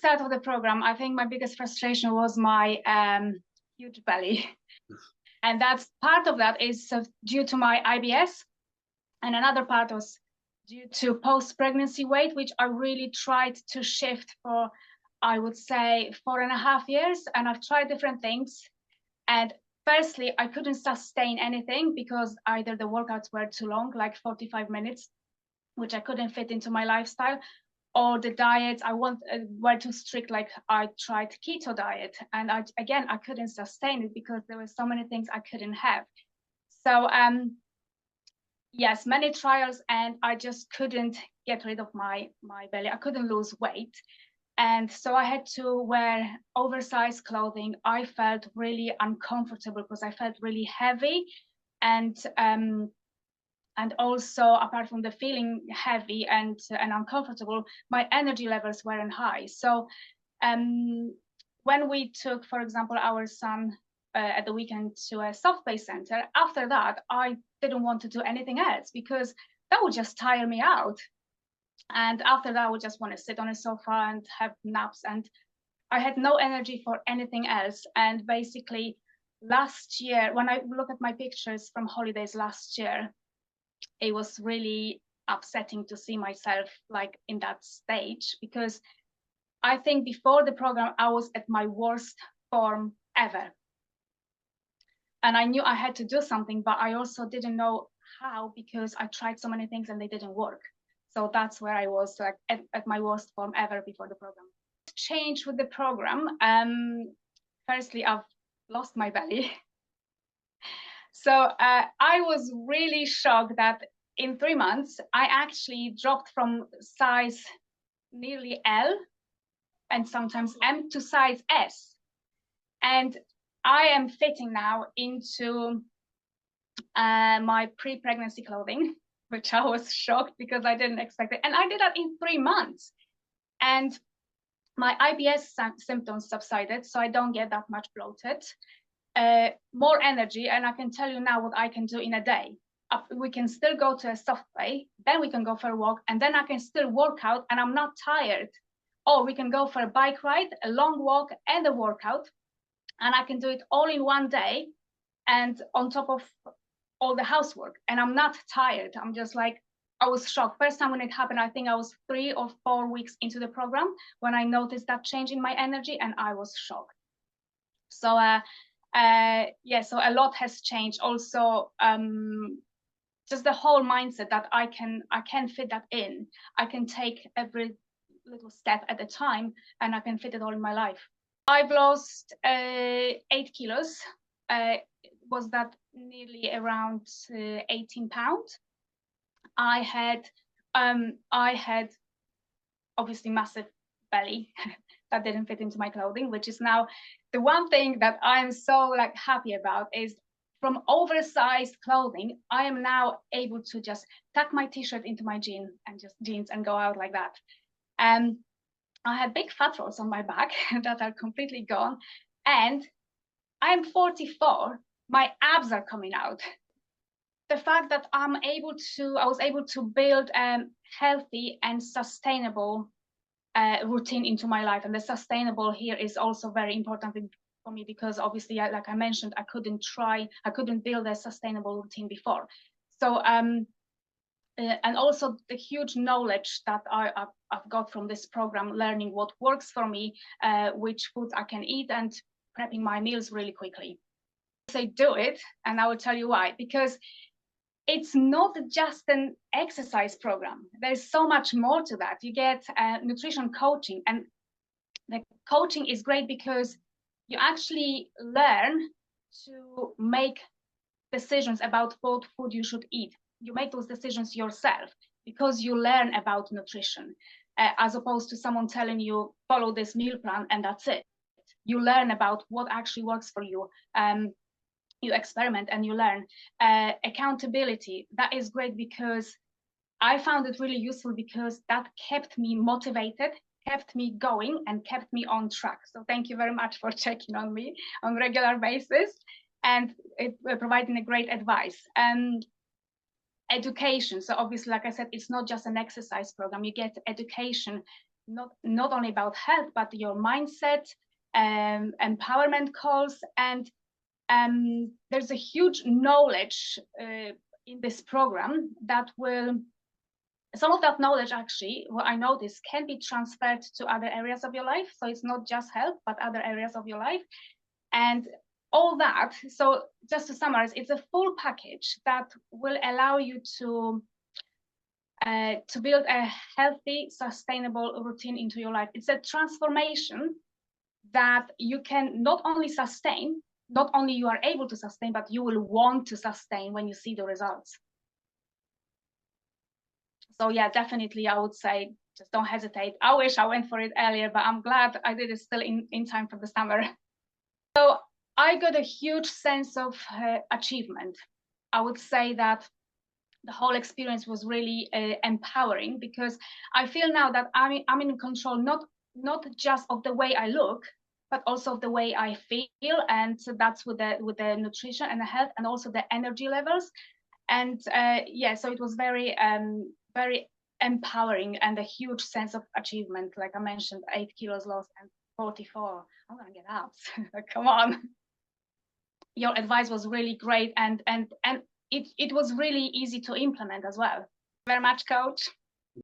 start of the program, I think my biggest frustration was my huge belly. And that's part of that is due to my IBS. And another part was due to post-pregnancy weight, which I really tried to shift for, I would say, 4.5 years. And I've tried different things. And firstly, I couldn't sustain anything because either the workouts were too long, like 45 minutes, which I couldn't fit into my lifestyle, or the diets were too strict. Like I tried keto diet, and I couldn't sustain it because there were so many things I couldn't have. So yes, many trials, and I just couldn't get rid of my belly. I couldn't lose weight. And so I had to wear oversized clothing. I felt really uncomfortable because I felt really heavy. And also, apart from the feeling heavy and uncomfortable, my energy levels weren't high. So when we took, for example, our son at the weekend to a soft play center, after that, I didn't want to do anything else because that would just tire me out. And after that, I would just want to sit on a sofa and have naps. And I had no energy for anything else. And basically, last year, when I look at my pictures from holidays last year, it was really upsetting to see myself like in that stage, because I think before the program, I was at my worst form ever. And I knew I had to do something, but I also didn't know how, because I tried so many things and they didn't work. So that's where I was, like at my worst form ever before the program. Change with the program. Firstly, I've lost my belly. So I was really shocked that in 3 months, I actually dropped from size nearly L and sometimes M to size S. And I am fitting now into my pre-pregnancy clothing, which I was shocked because I didn't expect it. And I did that in 3 months. And my IBS symptoms subsided, so I don't get that much bloated. More energy, and I can tell you now what I can do in a day. We can still go to a soft play, then we can go for a walk, and then I can still work out and I'm not tired. Or we can go for a bike ride, a long walk, and a workout, and I can do it all in one day and on top of all the housework, and I'm not tired. I'm just like, I was shocked. First time when it happened, I think I was 3 or 4 weeks into the program when I noticed that change in my energy, and I was shocked. So yeah, so a lot has changed. Also, just the whole mindset that I can fit that in. I can take every little step at a time, and I can fit it all in my life. I've lost 8 kilos. Was that nearly around 18 pounds? I had obviously massive belly that didn't fit into my clothing, which is now the one thing that I'm so like happy about, is from oversized clothing, I am now able to just tuck my t-shirt into my jeans and go out like that. And I had big fat rolls on my back that are completely gone. And I'm 44, my abs are coming out. The fact that I was able to build a healthy and sustainable routine into my life. And the sustainable here is also very important for me, because obviously, like I mentioned, I couldn't build a sustainable routine before. So, and also the huge knowledge that I've got from this program, learning what works for me, which foods I can eat, and prepping my meals really quickly. Say do it, and I will tell you why. Because it's not just an exercise program. There's so much more to that. You get nutrition coaching, and the coaching is great because you actually learn to make decisions about what food you should eat. You make those decisions yourself because you learn about nutrition, as opposed to someone telling you, follow this meal plan and that's it. You learn about what actually works for you. You experiment and you learn. Accountability, that is great because I found it really useful, because that kept me motivated, kept me going, and kept me on track. So thank you very much for checking on me on a regular basis and providing a great advice. Education. So obviously, like I said, it's not just an exercise program. You get education not only about health, but your mindset, empowerment calls, and there's a huge knowledge in this program that will, some of that knowledge actually, what I noticed, can be transferred to other areas of your life. So it's not just health, but other areas of your life. And all that, so just to summarize, it's a full package that will allow you to build a healthy, sustainable routine into your life. It's a transformation that you can not only sustain, not only you are able to sustain, but you will want to sustain when you see the results. So yeah, definitely I would say, just don't hesitate. I wish I went for it earlier, but I'm glad I did it still in time for the summer. So I got a huge sense of achievement. I would say that the whole experience was really empowering, because I feel now that I'm in control, not just of the way I look, but also of the way I feel. And so that's with the nutrition and the health, and also the energy levels. And yeah, so it was very empowering, and a huge sense of achievement. Like I mentioned, 8 kilos lost and 44. I'm gonna get out. Come on. Your advice was really great, and it was really easy to implement as well. Very much, coach.